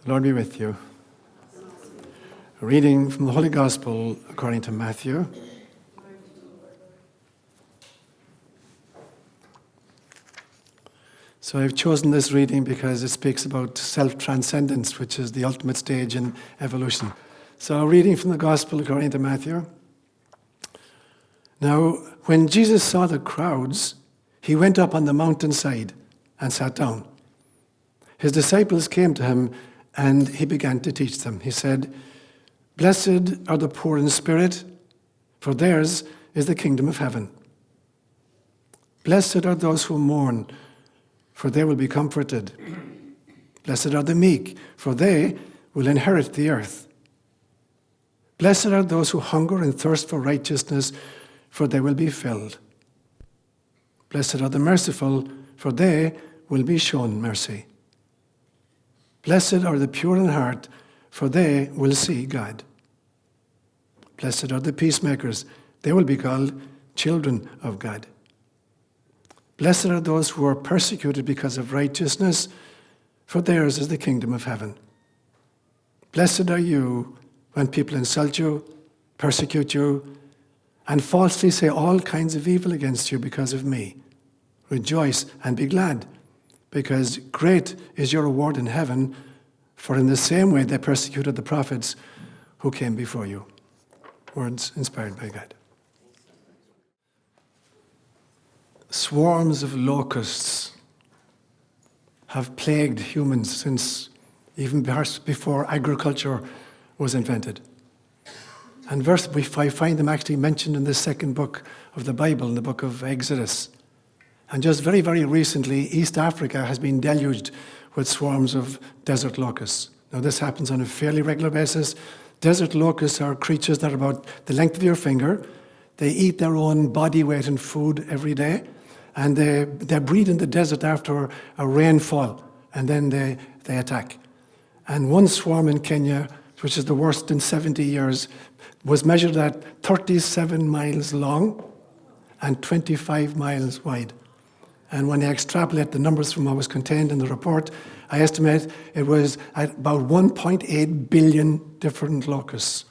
The Lord be with you. A reading from the Holy Gospel according to Matthew. So I've chosen this reading because it speaks about self-transcendence, which is the ultimate stage in evolution. So reading from the Gospel according to Matthew. Now, when Jesus saw the crowds, he went up on the mountainside and sat down. His disciples came to him, and he began to teach them. He said, "Blessed are the poor in spirit, for theirs is the kingdom of heaven. Blessed are those who mourn, for they will be comforted. Blessed are the meek, for they will inherit the earth. Blessed are those who hunger and thirst for righteousness, for they will be filled. Blessed are the merciful, for they will be shown mercy. Blessed are the pure in heart, for they will see God. Blessed are the peacemakers, they will be called children of God. Blessed are those who are persecuted because of righteousness, for theirs is the kingdom of heaven. Blessed are you when people insult you, persecute you, and falsely say all kinds of evil against you because of me. Rejoice and be glad, because great is your reward in heaven, for in the same way they persecuted the prophets who came before you." Words inspired by God. Swarms of locusts have plagued humans since even before agriculture was invented. And we find them actually mentioned in the second book of the Bible, in the book of Exodus. And just very, very recently, East Africa has been deluged with swarms of desert locusts. Now, this happens on a fairly regular basis. Desert locusts are creatures that are about the length of your finger. They eat their own body weight in food every day. And they breed in the desert after a rainfall. And then they attack. And one swarm in Kenya, which is the worst in 70 years, was measured at 37 miles long and 25 miles wide. And when I extrapolate the numbers from what was contained in the report, I estimate it was at about 1.8 billion different locusts.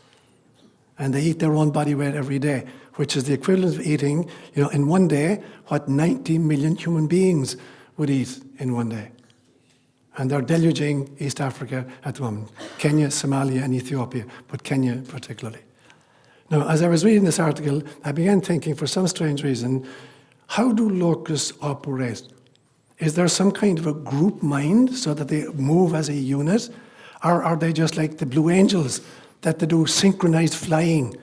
And they eat their own body weight every day, which is the equivalent of eating, in one day, what 90 million human beings would eat in one day. And they're deluging East Africa at the moment. Kenya, Somalia, and Ethiopia, but Kenya particularly. Now, as I was reading this article, I began thinking, for some strange reason, how do locusts operate? Is there some kind of a group mind so that they move as a unit? Or are they just like the Blue Angels, that they do synchronized flying?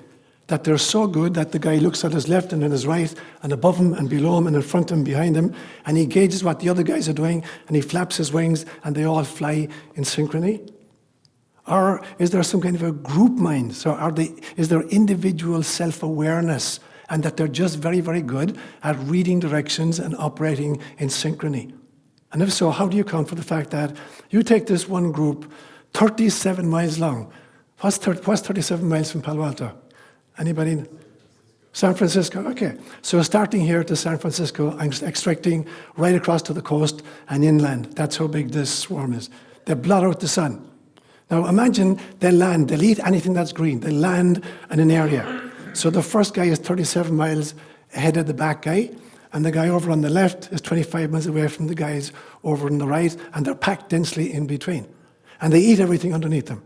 That they're so good that the guy looks at his left and then his right, and above him and below him and in front of him, behind him, and he gauges what the other guys are doing, and he flaps his wings, and they all fly in synchrony? Or is there some kind of a group mind? So is there individual self-awareness, and that they're just very, very good at reading directions and operating in synchrony? And if so, how do you account for the fact that you take this one group 37 miles long? What's 37 miles from Palo Alto? Anybody? San Francisco? Okay. So starting here to San Francisco, I'm extracting right across to the coast and inland. That's how big this swarm is. They blot out the sun. Now imagine they'll eat anything that's green. They land in an area. So the first guy is 37 miles ahead of the back guy, and the guy over on the left is 25 miles away from the guys over on the right, and they're packed densely in between. And they eat everything underneath them.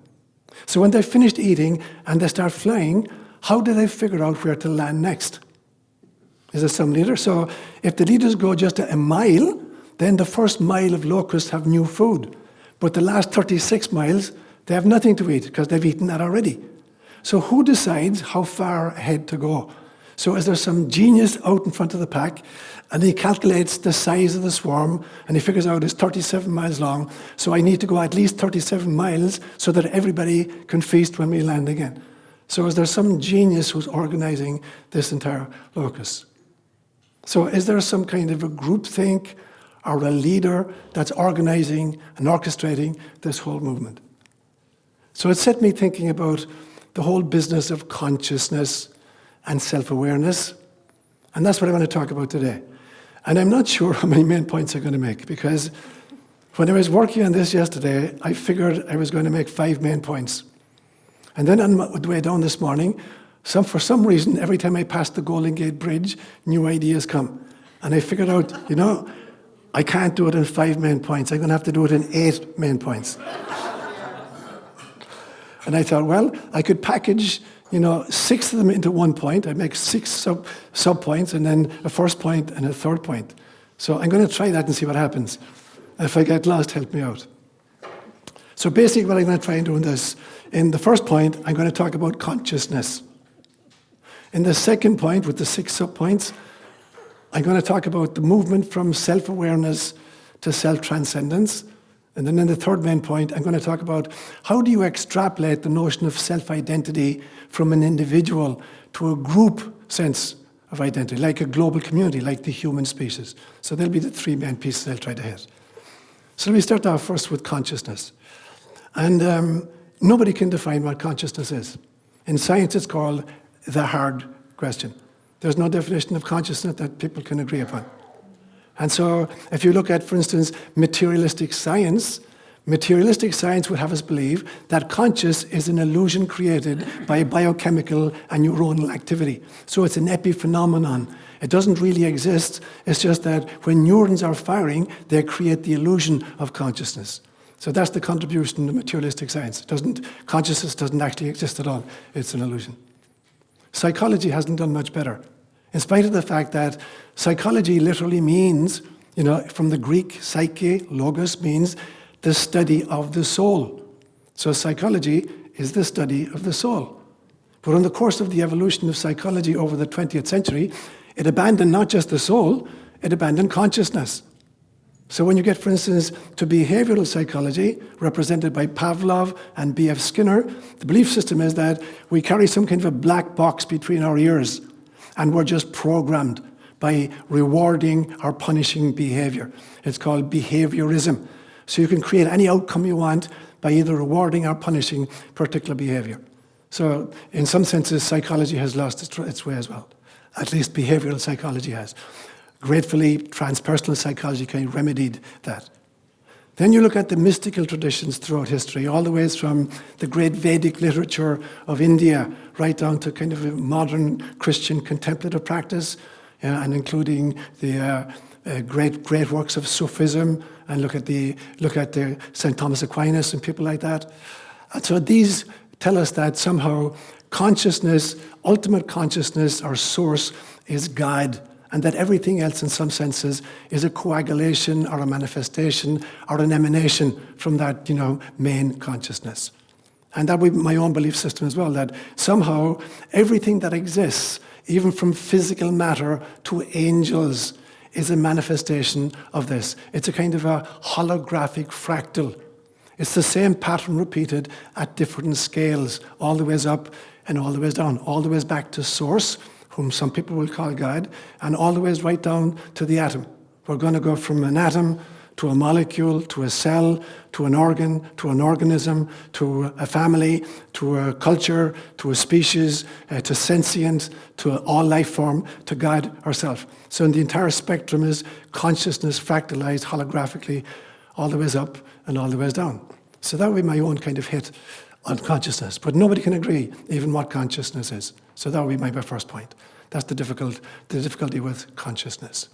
So when they've finished eating and they start flying, how do they figure out where to land next? Is there some leader? So if the leaders go just a mile, then the first mile of locusts have new food. But the last 36 miles, they have nothing to eat because they've eaten that already. So who decides how far ahead to go? So is there some genius out in front of the pack, and he calculates the size of the swarm, and he figures out it's 37 miles long, so I need to go at least 37 miles so that everybody can feast when we land again. So is there some genius who's organizing this entire locust? So is there some kind of a groupthink or a leader that's organizing and orchestrating this whole movement? So it set me thinking about the whole business of consciousness and self-awareness. And that's what I want to talk about today. And I'm not sure how many main points I'm going to make, because When I was working on this yesterday, I figured I was going to make 5 main points. And then on the way down this morning, for some reason, every time I pass the Golden Gate Bridge, new ideas come. And I figured out, I can't do it in 5 main points. I'm going to have to do it in 8 main points. And I thought, well, I could package, 6 of them into 1 point. I'd make 6 sub-points, and then a first point and a third point. So I'm going to try that and see what happens. If I get lost, help me out. So basically what I'm going to try and do in the first point, I'm going to talk about consciousness. In the second point, with the 6 sub-points, I'm going to talk about the movement from self-awareness to self-transcendence. And then in the third main point, I'm going to talk about how do you extrapolate the notion of self-identity from an individual to a group sense of identity, like a global community, like the human species. So there'll be the 3 main pieces I'll try to hit. So let me start off first with consciousness. And nobody can define what consciousness is. In science, it's called the hard question. There's no definition of consciousness that people can agree upon. And so if you look at, for instance, materialistic science would have us believe that conscious is an illusion created by biochemical and neuronal activity. So it's an epiphenomenon. It doesn't really exist. It's just that when neurons are firing, they create the illusion of consciousness. So that's the contribution to materialistic science. Consciousness doesn't actually exist at all. It's an illusion. Psychology hasn't done much better. In spite of the fact that psychology literally means, from the Greek, psyche, logos, means the study of the soul. So psychology is the study of the soul. But in the course of the evolution of psychology over the 20th century, it abandoned not just the soul, it abandoned consciousness. So when you get, for instance, to behavioral psychology, represented by Pavlov and B.F. Skinner, the belief system is that we carry some kind of a black box between our ears, and we're just programmed by rewarding or punishing behavior. It's called behaviorism. So you can create any outcome you want by either rewarding or punishing particular behavior. So in some senses, psychology has lost its way as well. At least behavioral psychology has. Gratefully, transpersonal psychology kind of remedied that. Then you look at the mystical traditions throughout history, all the ways from the great Vedic literature of India right down to kind of a modern Christian contemplative practice, and including the great works of Sufism, and look at the St. Thomas Aquinas and people like that. And so these tell us that somehow consciousness, ultimate consciousness or source, is God, and that everything else in some senses is a coagulation or a manifestation or an emanation from that, main consciousness. And that would be my own belief system as well, that somehow everything that exists, even from physical matter to angels, is a manifestation of this. It's a kind of a holographic fractal. It's the same pattern repeated at different scales, all the ways up and all the ways down, all the ways back to source, whom some people will call God, and all the ways right down to the atom. We're going to go from an atom to a molecule, to a cell, to an organ, to an organism, to a family, to a culture, to a species, to sentient, to all life form, to God ourselves. So in the entire spectrum is consciousness fractalized holographically all the ways up and all the ways down. So that would be my own kind of hit on consciousness. But nobody can agree even what consciousness is. So that would be my first point. That's the difficulty with consciousness.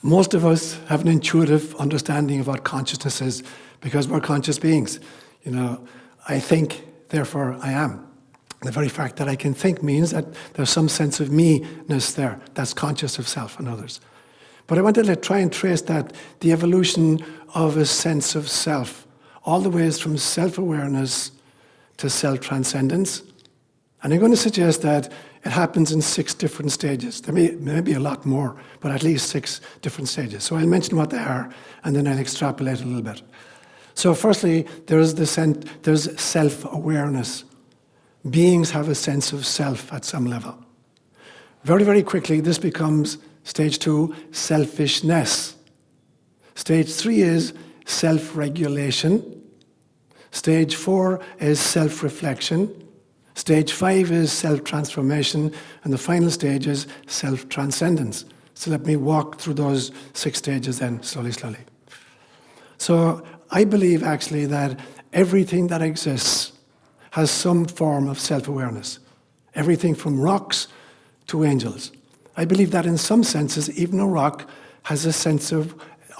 Most of us have an intuitive understanding of what consciousness is because we're conscious beings. I think, therefore I am. The very fact that I can think means that there's some sense of me-ness there that's conscious of self and others. But I wanted to try and trace the evolution of a sense of self, all the ways from self-awareness to self-transcendence. And I'm going to suggest that it happens in 6 different stages. There may be a lot more, but at least 6 different stages. So I'll mention what they are, and then I'll extrapolate a little bit. So firstly, there's self-awareness. Beings have a sense of self at some level. Very, very quickly, this becomes stage 2, selfishness. Stage 3 is self-regulation. Stage 4 is self-reflection. Stage 5 is self-transformation, and the final stage is self-transcendence. So let me walk through those 6 stages then, slowly. So I believe actually that everything that exists has some form of self-awareness. Everything from rocks to angels. I believe that in some senses, even a rock has a sense of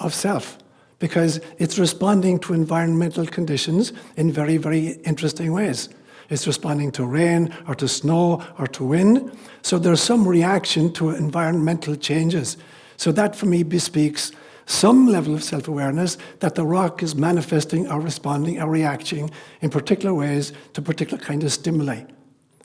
self, because it's responding to environmental conditions in very, very interesting ways. It's responding to rain or to snow or to wind. So there's some reaction to environmental changes. So that for me bespeaks some level of self-awareness that the rock is manifesting or responding or reacting in particular ways to particular kind of stimuli.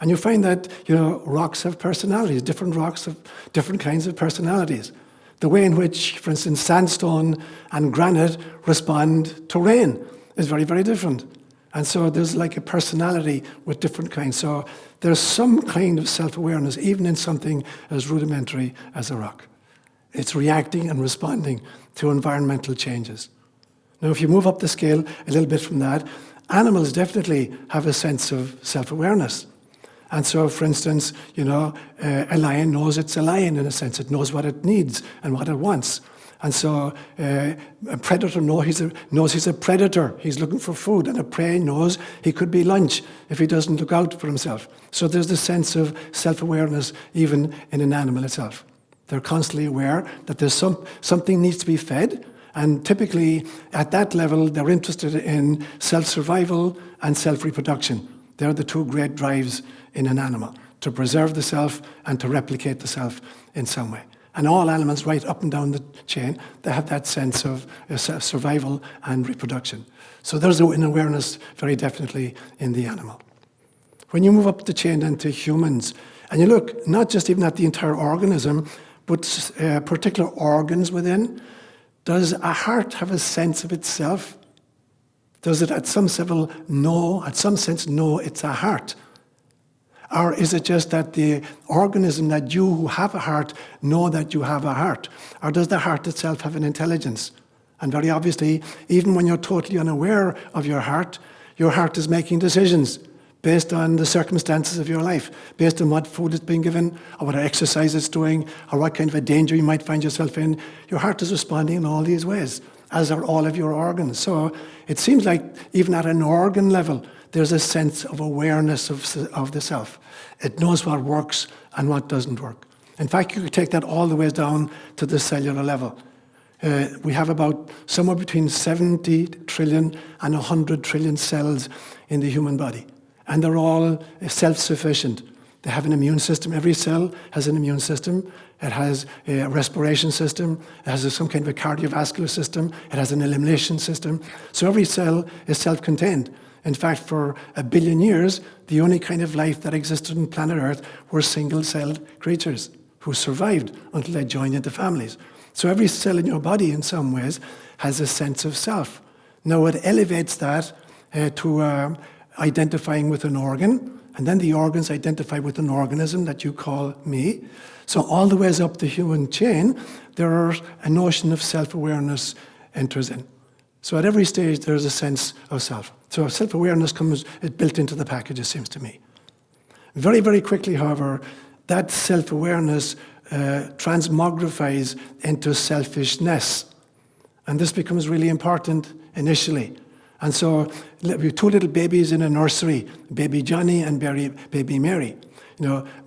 And you find that, rocks have personalities. Different rocks have different kinds of personalities. The way in which, for instance, sandstone and granite respond to rain is very, very different. And so there's like a personality with different kinds. So there's some kind of self-awareness, even in something as rudimentary as a rock. It's reacting and responding to environmental changes. Now, if you move up the scale a little bit from that, animals definitely have a sense of self-awareness. And so, for instance, a lion knows it's a lion in a sense. It knows what it needs and what it wants. And so a predator knows he's a predator. He's looking for food. And a prey knows he could be lunch if he doesn't look out for himself. So there's this sense of self-awareness even in an animal itself. They're constantly aware that there's something needs to be fed. And typically, at that level, they're interested in self-survival and self-reproduction. They're the two great drives in an animal, to preserve the self and to replicate the self in some way. And all animals right up and down the chain, they have that sense of survival and reproduction. So there's an awareness very definitely in the animal. When you move up the chain then to humans, and you look not just even at the entire organism, but particular organs within, does a heart have a sense of itself? Does it at some level know it's a heart? Or is it just that the organism, that you who have a heart know that you have a heart? Or does the heart itself have an intelligence? And very obviously, even when you're totally unaware of your heart is making decisions based on the circumstances of your life, based on what food is being given, or what exercise it's doing, or what kind of a danger you might find yourself in. Your heart is responding in all these ways, as are all of your organs. So it seems like even at an organ level, there's a sense of awareness of the self. It knows what works and what doesn't work. In fact, you could take that all the way down to the cellular level. We have about somewhere between 70 trillion and 100 trillion cells in the human body. And they're all self-sufficient. They have an immune system. Every cell has an immune system. It has a respiration system. It has some kind of a cardiovascular system. It has an elimination system. So every cell is self-contained. In fact, for 1 billion years, the only kind of life that existed on planet Earth were single-celled creatures who survived until they joined into families. So every cell in your body, in some ways, has a sense of self. Now, it elevates that to identifying with an organ, and then the organs identify with an organism that you call me. So all the ways up the human chain, there's a notion of self-awareness enters in. So at every stage, there's a sense of self. So self-awareness is built into the package, it seems to me. Very, very quickly, however, that self-awareness transmogrifies into selfishness. And this becomes really important initially. And so we have two little babies in a nursery, baby Johnny and baby Mary.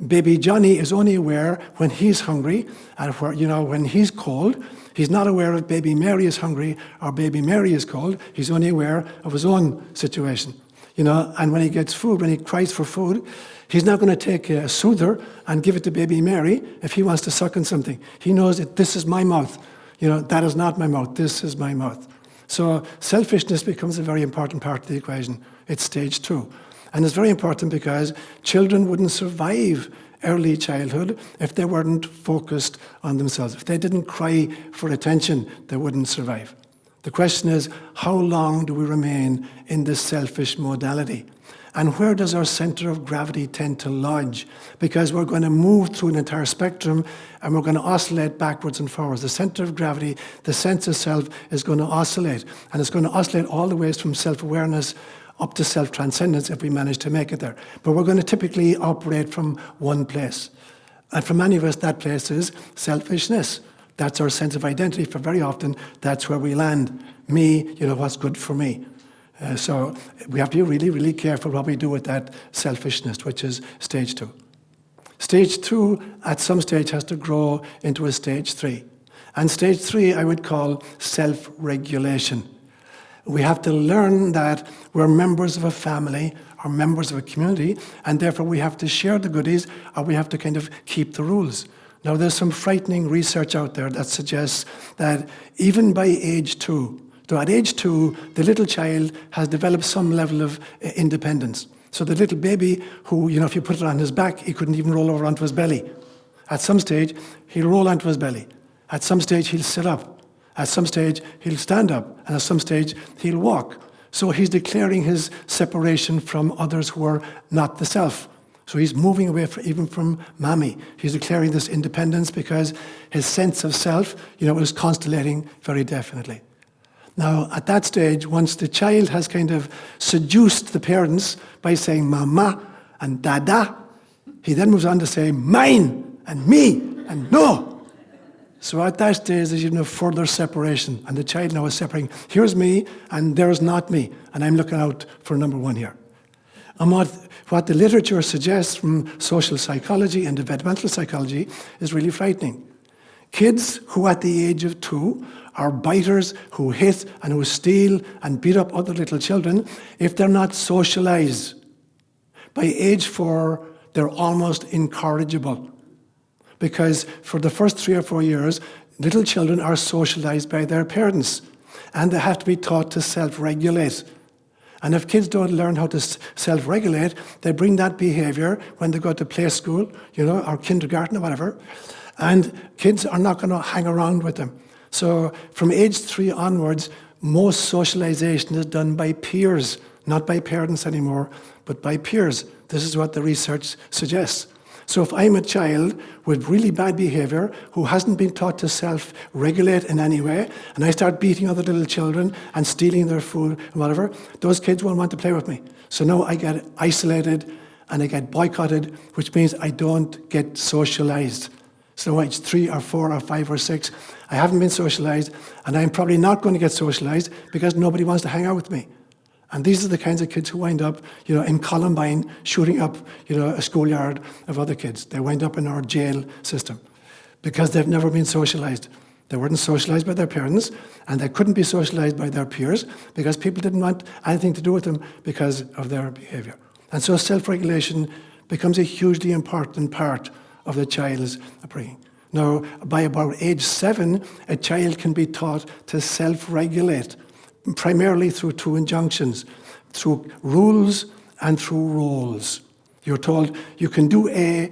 Baby Johnny is only aware when he's hungry and when he's cold. He's not aware if baby Mary is hungry or baby Mary is cold. He's only aware of his own situation. And when he gets food, when he cries for food, he's not going to take a soother and give it to baby Mary if he wants to suck on something. He knows that this is my mouth. That is not my mouth. This is my mouth. So selfishness becomes a very important part of the equation. It's stage 2. And it's very important because children wouldn't survive early childhood if they weren't focused on themselves. If they didn't cry for attention, they wouldn't survive. The question is, how long do we remain in this selfish modality? And where does our center of gravity tend to lodge? Because we're going to move through an entire spectrum and we're going to oscillate backwards and forwards. The center of gravity, the sense of self, is going to oscillate. And it's going to oscillate all the ways from self-awareness up to self-transcendence if we manage to make it there. But we're going to typically operate from one place. And for many of us, that place is selfishness. That's our sense of identity, for very often that's where we land. Me, what's good for me. So we have to be really, really careful what we do with that selfishness, which is stage 2. Stage 2, at some stage, has to grow into a stage 3. And stage 3, I would call self-regulation. We have to learn that we're members of a family or members of a community, and therefore we have to share the goodies, or we have to kind of keep the rules. Now, there's some frightening research out there that suggests that even by age 2, so at age 2, the little child has developed some level of independence. So the little baby who, if you put it on his back, he couldn't even roll over onto his belly. At some stage, he'll roll onto his belly. At some stage, he'll sit up. At some stage, he'll stand up. And at some stage, he'll walk. So he's declaring his separation from others who are not the self. So he's moving away even from mommy. He's declaring this independence because his sense of self, is constellating very definitely. Now, at that stage, once the child has kind of seduced the parents by saying mama and dada, he then moves on to say mine and me and no. So at that stage, there's even a further separation, and the child now is separating. Here's me, and there's not me, and I'm looking out for number 1 here. And what the literature suggests from social psychology and developmental psychology is really frightening. Kids who at the age of 2 are biters, who hit and who steal and beat up other little children, if they're not socialized, by age 4, they're almost incorrigible. Because for the first 3 or 4 years, little children are socialized by their parents, and they have to be taught to self-regulate. And if kids don't learn how to self-regulate, they bring that behavior when they go to play school, or kindergarten or whatever, and kids are not going to hang around with them. So from age 3 onwards, most socialization is done by peers, not by parents anymore, but by peers. This is what the research suggests. So if I'm a child with really bad behavior who hasn't been taught to self-regulate in any way, and I start beating other little children and stealing their food and whatever, those kids won't want to play with me. So now I get isolated and I get boycotted, which means I don't get socialized. So age 3 or 4 or 5 or 6, I haven't been socialized, and I'm probably not going to get socialized because nobody wants to hang out with me. And these are the kinds of kids who wind up, in Columbine, shooting up, a schoolyard of other kids. They wind up in our jail system because they've never been socialized. They weren't socialized by their parents, and they couldn't be socialized by their peers because people didn't want anything to do with them because of their behavior. And so self-regulation becomes a hugely important part of the child's upbringing. Now, by about age 7, a child can be taught to self-regulate, primarily through 2 injunctions, through rules and through roles. You're told you can do A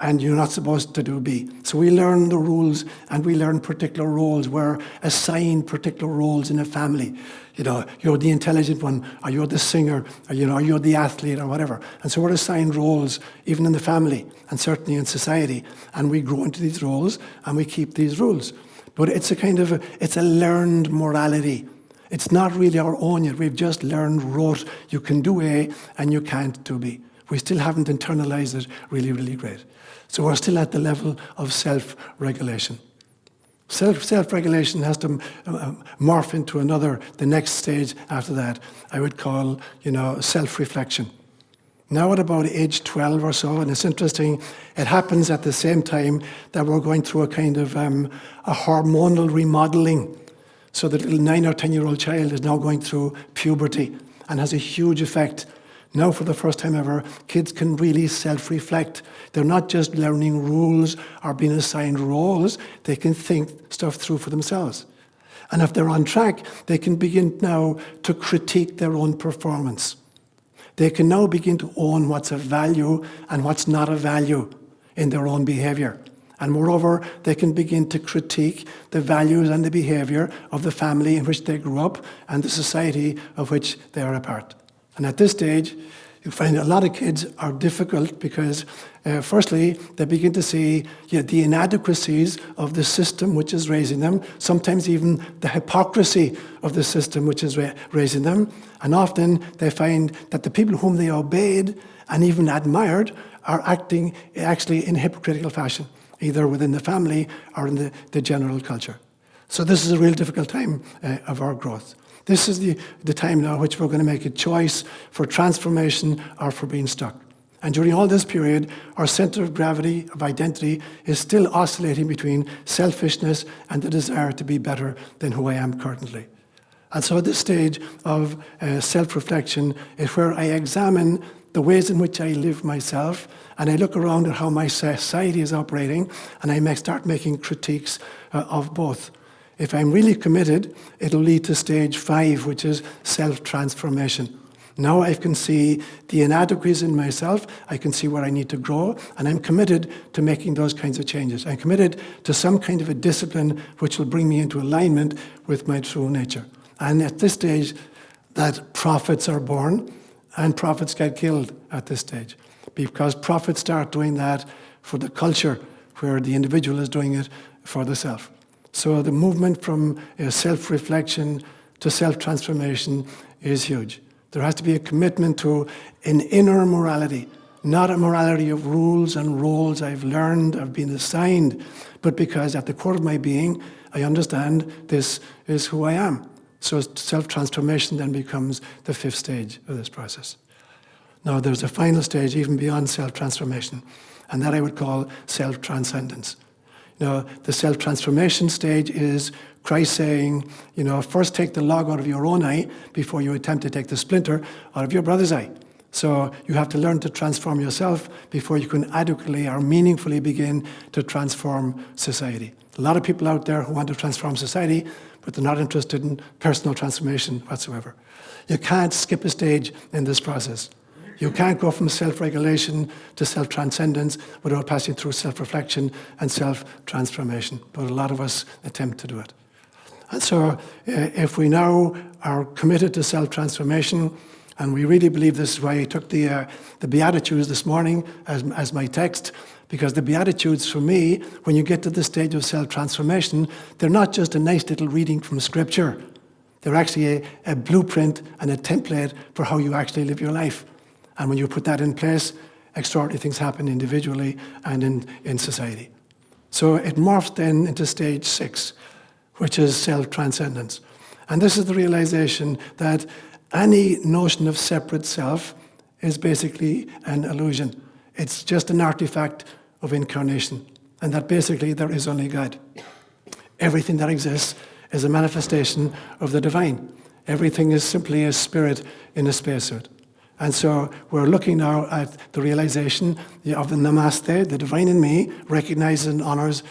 and you're not supposed to do B. So we learn the rules and we learn particular roles. We're assigned particular roles in a family. You're the intelligent one, or you're the singer, or you're the athlete, or whatever. And so we're assigned roles, even in the family, and certainly in society. And we grow into these roles, and we keep these rules. But it's a learned morality. It's not really our own yet. We've just learned rote. You can do A, and you can't do B. We still haven't internalized it really, really great. So we're still at the level of self-regulation. Self-regulation has to morph into the next stage after that, I would call, self-reflection. Now at about age 12 or so, and it's interesting, it happens at the same time that we're going through a kind of a hormonal remodeling. So the little 9 or 10-year-old child is now going through puberty and has a huge effect. Now, for the first time ever, kids can really self-reflect. They're not just learning rules or being assigned roles. They can think stuff through for themselves. And if they're on track, they can begin now to critique their own performance. They can now begin to own what's of value and what's not of value in their own behavior. And moreover, they can begin to critique the values and the behavior of the family in which they grew up and the society of which they are a part. And at this stage, You find a lot of kids are difficult because, firstly, they begin to see the inadequacies of the system which is raising them, sometimes even the hypocrisy of the system which is raising them. And often they find that the people whom they obeyed and even admired are acting actually in hypocritical fashion, either within the family or in the general culture. So this is a real difficult time of our growth. This is the time now which we're going to make a choice for transformation or for being stuck. And during all this period, our center of gravity, of identity, is still oscillating between selfishness and the desire to be better than who I am currently. And so at this stage of self-reflection is where I examine the ways in which I live myself, and I look around at how my society is operating, and I may start making critiques of both. If I'm really committed, it'll lead to stage 5, which is self-transformation. Now I can see the inadequacies in myself, I can see where I need to grow, and I'm committed to making those kinds of changes. I'm committed to some kind of a discipline which will bring me into alignment with my true nature. And at this stage, that prophets are born, and prophets get killed at this stage. Because prophets start doing that for the culture, where the individual is doing it for the self. So the movement from self-reflection to self-transformation is huge. There has to be a commitment to an inner morality, not a morality of rules and roles I've learned, I've been assigned, but because at the core of my being, I understand this is who I am. So self-transformation then becomes the 5th stage of this process. Now there's a final stage even beyond self-transformation, and that I would call self-transcendence. The self-transformation stage is Christ saying, first take the log out of your own eye before you attempt to take the splinter out of your brother's eye. So you have to learn to transform yourself before you can adequately or meaningfully begin to transform society. A lot of people out there who want to transform society, but they're not interested in personal transformation whatsoever. You can't skip a stage in this process. You can't go from self-regulation to self-transcendence without passing through self-reflection and self-transformation. But a lot of us attempt to do it. And so if we now are committed to self-transformation, and we really believe this is why I took the Beatitudes this morning as my text, because the Beatitudes for me, when you get to the stage of self-transformation, they're not just a nice little reading from Scripture. They're actually a blueprint and a template for how you actually live your life. And when you put that in place, extraordinary things happen individually and in society. So it morphs then into stage 6, which is self-transcendence. And this is the realization that any notion of separate self is basically an illusion. It's just an artifact of incarnation. And that basically there is only God. Everything that exists is a manifestation of the divine. Everything is simply a spirit in a spacesuit. And so we're looking now at the realization of the Namaste, the divine in me, recognizes and honors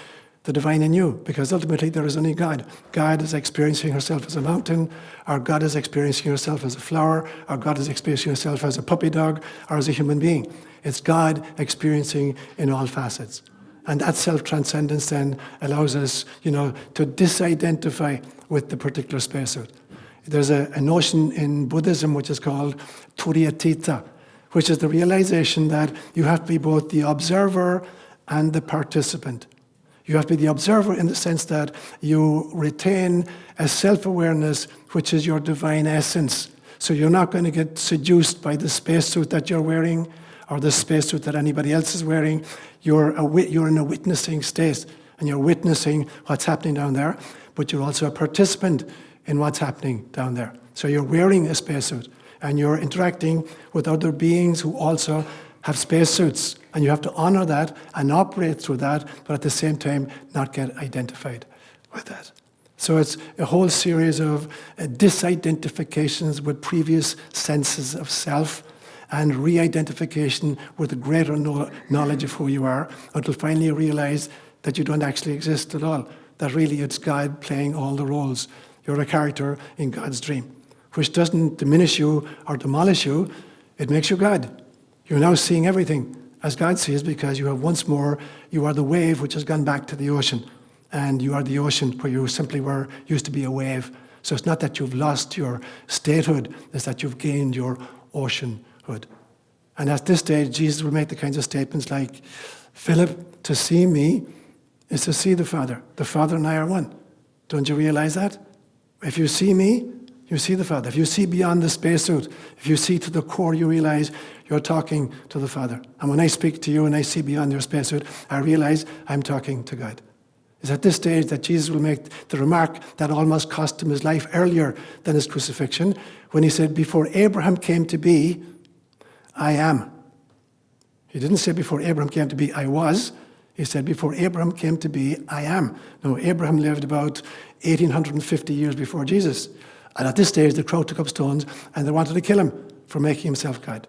the divine in you, because ultimately there is only God. God is experiencing herself as a mountain, or God is experiencing herself as a flower, or God is experiencing herself as a puppy dog, or as a human being. It's God experiencing in all facets. And that self-transcendence then allows us, to disidentify with the particular spacesuit. There's a notion in Buddhism which is called Turiyatita, which is the realization that you have to be both the observer and the participant. You have to be the observer in the sense that you retain a self-awareness which is your divine essence. So you're not going to get seduced by the spacesuit that you're wearing or the spacesuit that anybody else is wearing. You're in a witnessing state, and you're witnessing what's happening down there, but you're also a participant in what's happening down there. So you're wearing a spacesuit, and you're interacting with other beings who also have spacesuits, and you have to honor that and operate through that, but at the same time not get identified with that. So it's a whole series of disidentifications with previous senses of self and re-identification with a greater knowledge of who you are, until finally you realize that you don't actually exist at all, that really it's God playing all the roles. You're a character in God's dream, which doesn't diminish you or demolish you. It makes you God. You're now seeing everything as God sees, because you have once more, you are the wave which has gone back to the ocean. And you are the ocean where you simply used to be a wave. So it's not that you've lost your statehood, it's that you've gained your oceanhood. And at this stage, Jesus will make the kinds of statements like, Philip, to see me is to see the Father. The Father and I are one. Don't you realize that? If you see me, you see the Father. If you see beyond the spacesuit, if you see to the core, you realize you're talking to the Father. And when I speak to you and I see beyond your spacesuit, I realize I'm talking to God. It's at this stage that Jesus will make the remark that almost cost him his life earlier than his crucifixion, when he said, before Abraham came to be, I am. He didn't say before Abraham came to be, I was. He said before Abraham came to be, I am. No, Abraham lived about 1850 years before Jesus. And at this stage, the crowd took up stones and they wanted to kill him for making himself God.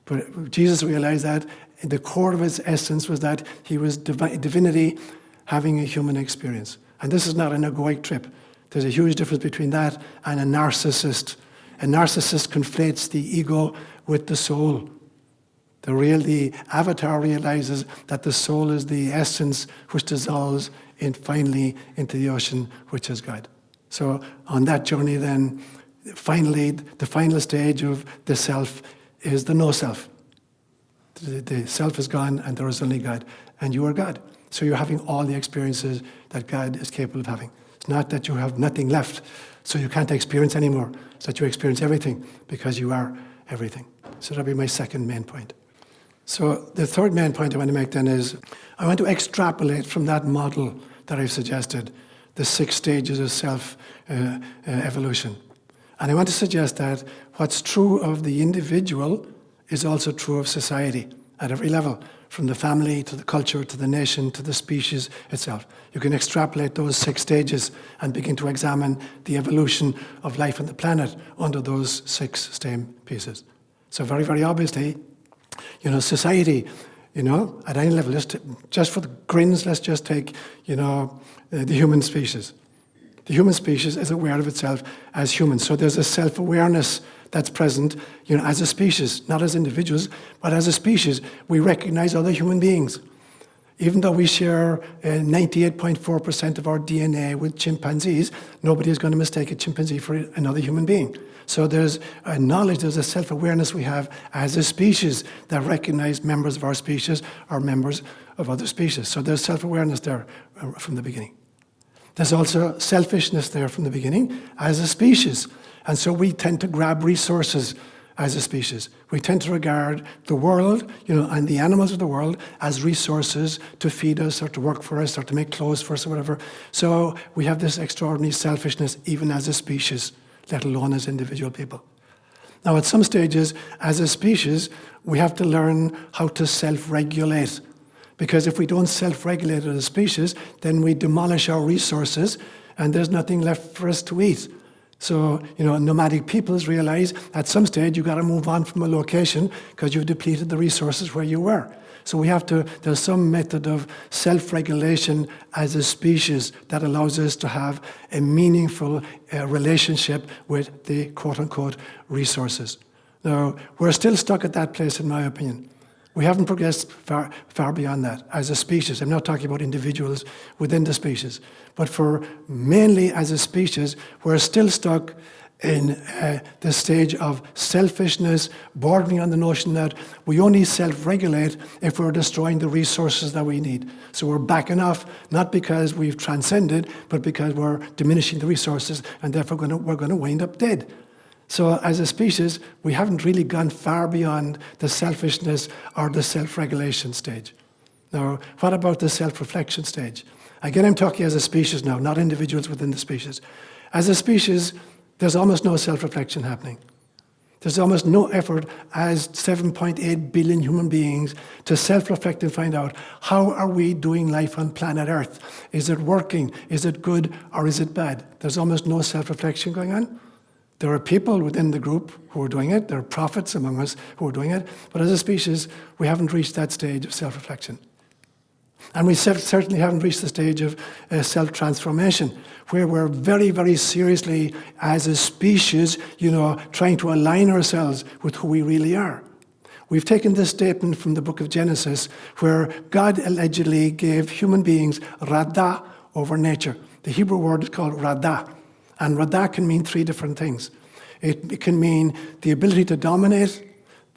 But Jesus realized that the core of his essence was that he was divinity having a human experience. And this is not an egoic trip. There's a huge difference between that and a narcissist. A narcissist conflates the ego with the soul. The avatar realizes that the soul is the essence which dissolves finally into the ocean, which is God. So on that journey then, finally, the final stage of the self is the no self. The self is gone and there is only God. And you are God. So you're having all the experiences that God is capable of having. It's not that you have nothing left, so you can't experience anymore. It's that you experience everything because you are everything. So that'll be my second main point. So the third main point I want to make then is I want to extrapolate from that model that I've suggested, the 6 stages of self-evolution. And I want to suggest that what's true of the individual is also true of society at every level, from the family to the culture to the nation to the species itself. You can extrapolate those 6 stages and begin to examine the evolution of life on the planet under those 6 stem pieces. So very, very obviously, society, at any level, just for the grins, let's just take, the human species. The human species is aware of itself as humans. So there's a self-awareness that's present, as a species, not as individuals, but as a species. We recognize other human beings. Even though we share 98.4% of our DNA with chimpanzees, nobody is going to mistake a chimpanzee for another human being. So there's a knowledge, there's a self-awareness we have as a species that recognize members of our species are members of other species. So there's self-awareness there from the beginning. There's also selfishness there from the beginning as a species. And so we tend to grab resources as a species. We tend to regard the world, and the animals of the world as resources to feed us or to work for us or to make clothes for us or whatever. So we have this extraordinary selfishness even as a species, let alone as individual people. Now, at some stages, as a species, we have to learn how to self-regulate. Because if we don't self-regulate as a species, then we demolish our resources and there's nothing left for us to eat. So, nomadic peoples realize at some stage you've got to move on from a location because you've depleted the resources where you were. So there's some method of self-regulation as a species that allows us to have a meaningful relationship with the quote-unquote resources. Now, we're still stuck at that place in my opinion. We haven't progressed far beyond that as a species. I'm not talking about individuals within the species. But mainly as a species, we're still stuck in the stage of selfishness, bordering on the notion that we only self-regulate if we're destroying the resources that we need. So we're backing off, not because we've transcended, but because we're diminishing the resources, and therefore we're going to wind up dead. So as a species, we haven't really gone far beyond the selfishness or the self-regulation stage. Now, what about the self-reflection stage? Again, I'm talking as a species now, not individuals within the species. As a species, there's almost no self-reflection happening. There's almost no effort as 7.8 billion human beings to self-reflect and find out, how are we doing life on planet Earth? Is it working? Is it good? Or is it bad? There's almost no self-reflection going on. There are people within the group who are doing it. There are prophets among us who are doing it. But as a species, we haven't reached that stage of self-reflection. And we certainly haven't reached the stage of self-transformation, where we're very, very seriously, as a species, trying to align ourselves with who we really are. We've taken this statement from the book of Genesis, where God allegedly gave human beings radah over nature. The Hebrew word is called radah. And radah can mean 3 different things. It can mean the ability to dominate,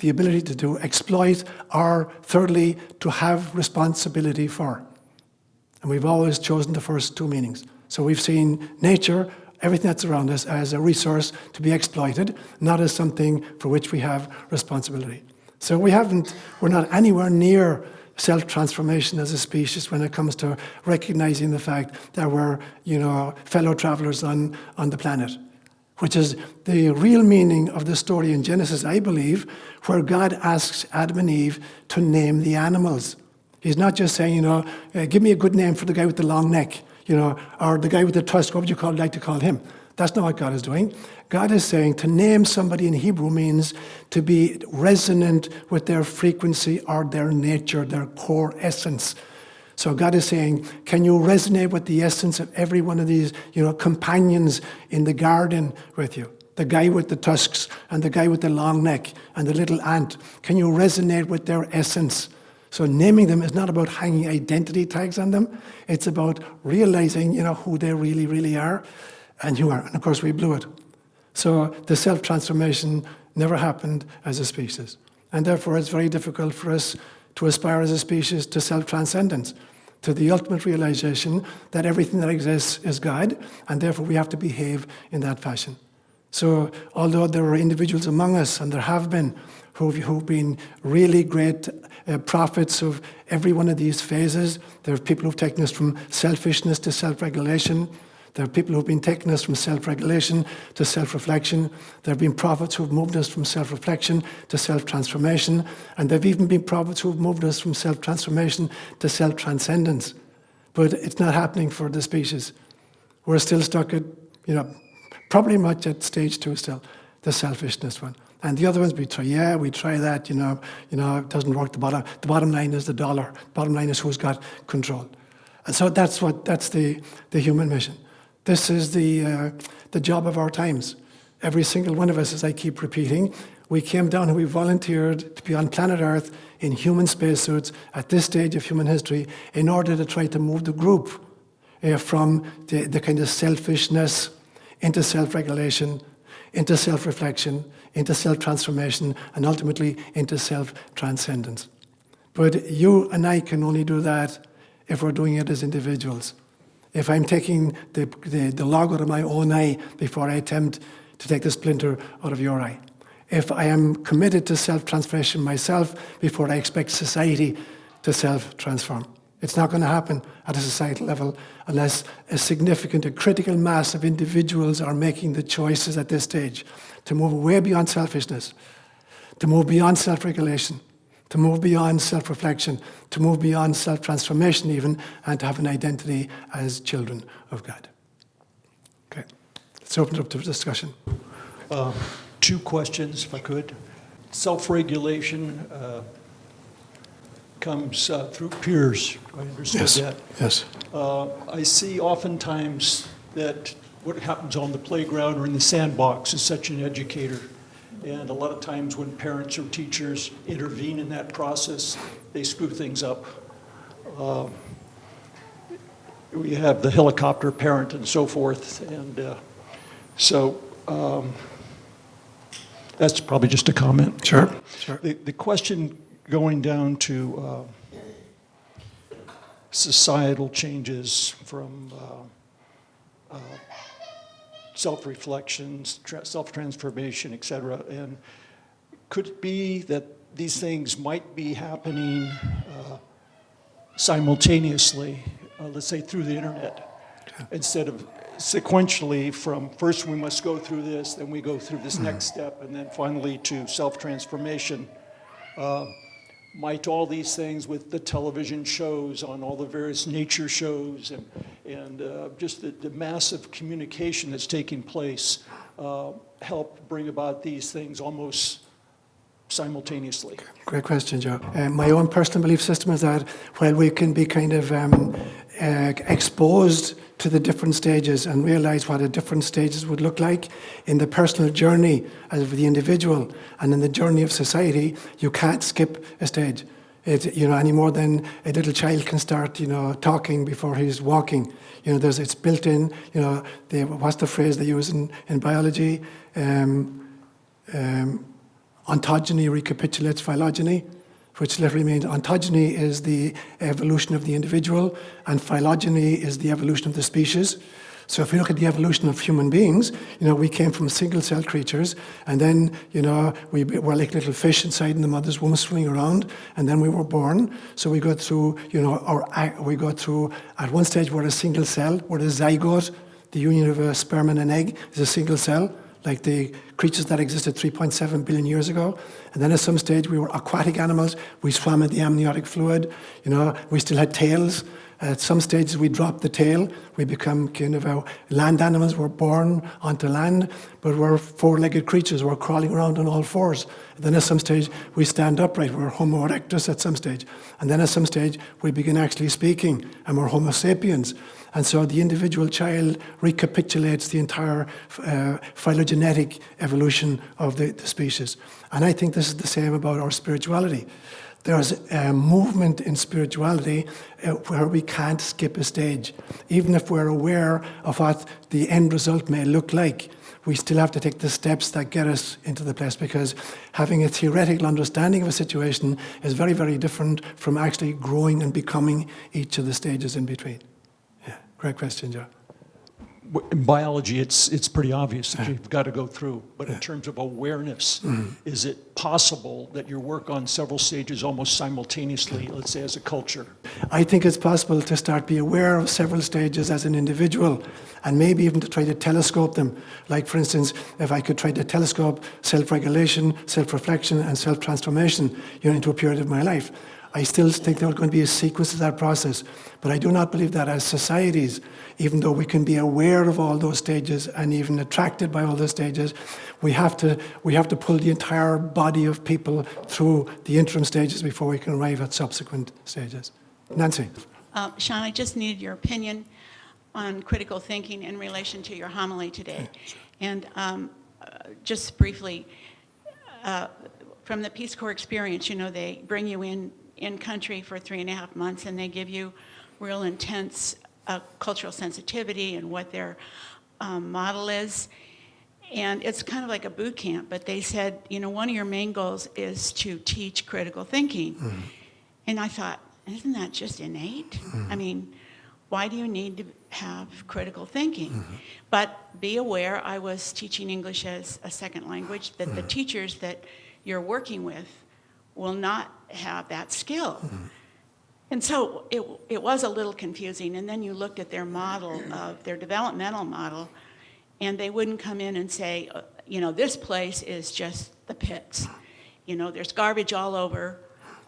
the ability to do, exploit, or thirdly, to have responsibility for. And we've always chosen the first two meanings. So we've seen nature, everything that's around us, as a resource to be exploited, not as something for which we have responsibility. So we're not anywhere near self-transformation as a species when it comes to recognizing the fact that we're, fellow travelers on the planet, which is the real meaning of the story in Genesis, I believe, where God asks Adam and Eve to name the animals. He's not just saying, give me a good name for the guy with the long neck, or the guy with the tusk, what would you like to call him? That's not what God is doing. God is saying to name somebody in Hebrew means to be resonant with their frequency or their nature, their core essence. So God is saying, can you resonate with the essence of every one of these, companions in the garden with you? The guy with the tusks and the guy with the long neck and the little ant. Can you resonate with their essence? So naming them is not about hanging identity tags on them. It's about realizing, who they really, really are and who are. And of course, we blew it. So the self-transformation never happened as a species. And therefore, it's very difficult for us to aspire as a species to self-transcendence, to the ultimate realization that everything that exists is God, and therefore we have to behave in that fashion. So although there are individuals among us, and there have been, who've been really great prophets of every one of these phases, there are people who've taken us from selfishness to self-regulation. There are people who've been taking us from self-regulation to self-reflection. There have been prophets who've moved us from self-reflection to self-transformation. And there have even been prophets who've moved us from self-transformation to self-transcendence. But it's not happening for the species. We're still stuck at, probably much at stage 2 still, the selfishness one. And the other ones we try that, it doesn't work. The bottom line is the dollar. The bottom line is who's got control. And so that's the human mission. This is the job of our times. Every single one of us, as I keep repeating, we came down and we volunteered to be on planet Earth in human spacesuits at this stage of human history in order to try to move the group from the kind of selfishness into self-regulation, into self-reflection, into self-transformation, and ultimately into self-transcendence. But you and I can only do that if we're doing it as individuals. If I'm taking the log out of my own eye before I attempt to take the splinter out of your eye. If I am committed to self-transformation myself before I expect society to self-transform. It's not going to happen at a societal level unless a critical mass of individuals are making the choices at this stage to move way beyond selfishness, to move beyond self-regulation, to move beyond self-reflection, to move beyond self-transformation even, and to have an identity as children of God. Okay, let's open it up to discussion. 2 questions, if I could. Self-regulation comes through peers. I understood that. Yes. I see oftentimes that what happens on the playground or in the sandbox is such an educator. And a lot of times when parents or teachers intervene in that process, they screw things up. We have the helicopter parent and so forth. And so that's probably just a comment. Sure. The question going down to societal changes from self-reflection, self-transformation, et cetera, and could it be that these things might be happening simultaneously, let's say through the internet, instead of sequentially from first we must go through this, then we go through this next step, and then finally to self-transformation. Might all these things with the television shows on all the various nature shows and just the massive communication that's taking place help bring about these things almost simultaneously? Great question, Joe. My own personal belief system is that while we can be kind of exposed to the different stages and realize what the different stages would look like in the personal journey of the individual and in the journey of society, you can't skip a stage. Any more than a little child can start, talking before he's walking. It's built in. What's the phrase they use in biology? Ontogeny recapitulates phylogeny, which literally means ontogeny is the evolution of the individual, and phylogeny is the evolution of the species. So if we look at the evolution of human beings, we came from single-cell creatures, and then, we were like little fish inside in the mother's womb swimming around, and then we were born. So we go through, at one stage we're a single cell, we're a zygote, the union of a sperm and an egg is a single cell, like the creatures that existed 3.7 billion years ago. And then at some stage we were aquatic animals, we swam in the amniotic fluid, we still had tails. At some stages we drop the tail, we become kind of land animals, we're born onto land, but we're four-legged creatures, we're crawling around on all fours. And then at some stage we stand upright, we're Homo erectus at some stage. And then at some stage we begin actually speaking, and we're Homo sapiens. And so the individual child recapitulates the entire phylogenetic evolution of the species. And I think this is the same about our spirituality. There's a movement in spirituality where we can't skip a stage. Even if we're aware of what the end result may look like, we still have to take the steps that get us into the place, because having a theoretical understanding of a situation is very, very different from actually growing and becoming each of the stages in between. Yeah, great question, Joe. In biology, it's pretty obvious that you've got to go through. But in terms of awareness, is it possible that you work on several stages almost simultaneously, let's say as a culture? I think it's possible to start be aware of several stages as an individual, and maybe even to try to telescope them. Like, for instance, if I could try to telescope self-regulation, self-reflection, and self-transformation into a period of my life. I still think there's going to be a sequence to that process. But I do not believe that as societies, even though we can be aware of all those stages and even attracted by all those stages, we have to pull the entire body of people through the interim stages before we can arrive at subsequent stages. Nancy. Seán, I just needed your opinion on critical thinking in relation to your homily today. And just briefly, from the Peace Corps experience, they bring you in country for 3.5 months, and they give you real intense cultural sensitivity and what their model is. And it's kind of like a boot camp, but they said, one of your main goals is to teach critical thinking. Mm-hmm. And I thought, isn't that just innate? Mm-hmm. I mean, why do you need to have critical thinking? Mm-hmm. But be aware, I was teaching English as a second language, that the teachers that you're working with will not have that skill. Mm-hmm. And so it was a little confusing. And then you looked at their model, of their developmental model, and they wouldn't come in and say, this place is just the pits. There's garbage all over.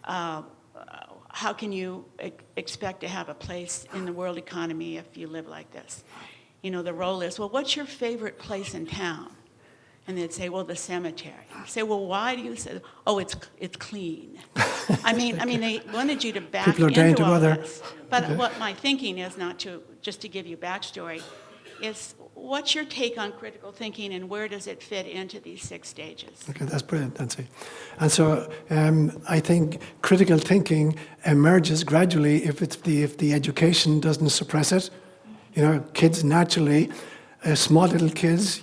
How can you expect to have a place in the world economy if you live like this? The role is, well, what's your favorite place in town? And they'd say, well, the cemetery. I'd say, well, why do you say, oh, it's clean. I mean, they wanted you to back People are into all together. this. But what my thinking is, just to give you backstory, is what's your take on critical thinking, and where does it fit into these 6 stages? Okay, that's brilliant, Nancy. And so I think critical thinking emerges gradually if the education doesn't suppress it. Kids naturally, small little kids,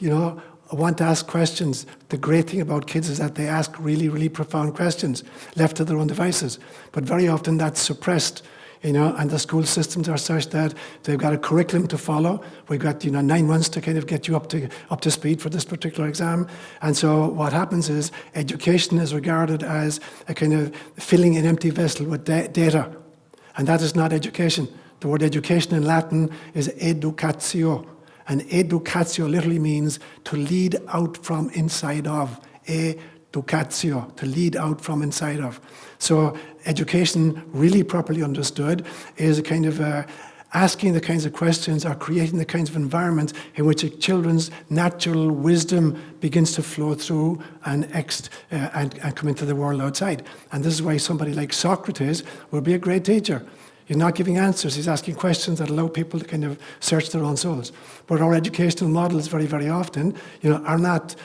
want to ask questions. The great thing about kids is that they ask really, really profound questions, left to their own devices. But very often that's suppressed, and the school systems are such that they've got a curriculum to follow. We've got, 9 months to kind of get you up to speed for this particular exam. And so what happens is education is regarded as a kind of filling an empty vessel with data. And that is not education. The word education in Latin is educatio. And educatio literally means to lead out from inside of. Educatio, to lead out from inside of. So education, really properly understood, is a kind of asking the kinds of questions or creating the kinds of environments in which a children's natural wisdom begins to flow through and come into the world outside. And this is why somebody like Socrates will be a great teacher. He's not giving answers, he's asking questions that allow people to kind of search their own souls. But our educational models very, very often, are not,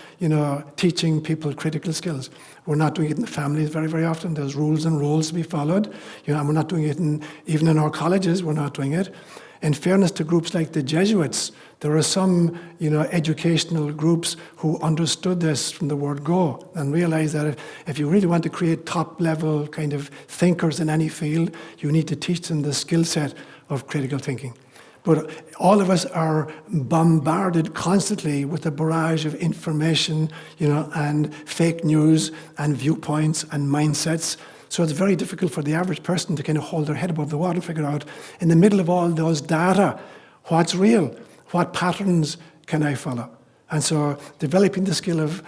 teaching people critical skills. We're not doing it in the families very, very often. There's rules and roles to be followed. And we're not doing it even in our colleges, we're not doing it. In fairness to groups like the Jesuits, there are some, educational groups who understood this from the word go and realized that if you really want to create top-level kind of thinkers in any field, you need to teach them the skill set of critical thinking. But all of us are bombarded constantly with a barrage of information, and fake news and viewpoints and mindsets. So it's very difficult for the average person to kind of hold their head above the water and figure out, in the middle of all those data, what's real, what patterns can I follow? And so developing the skill of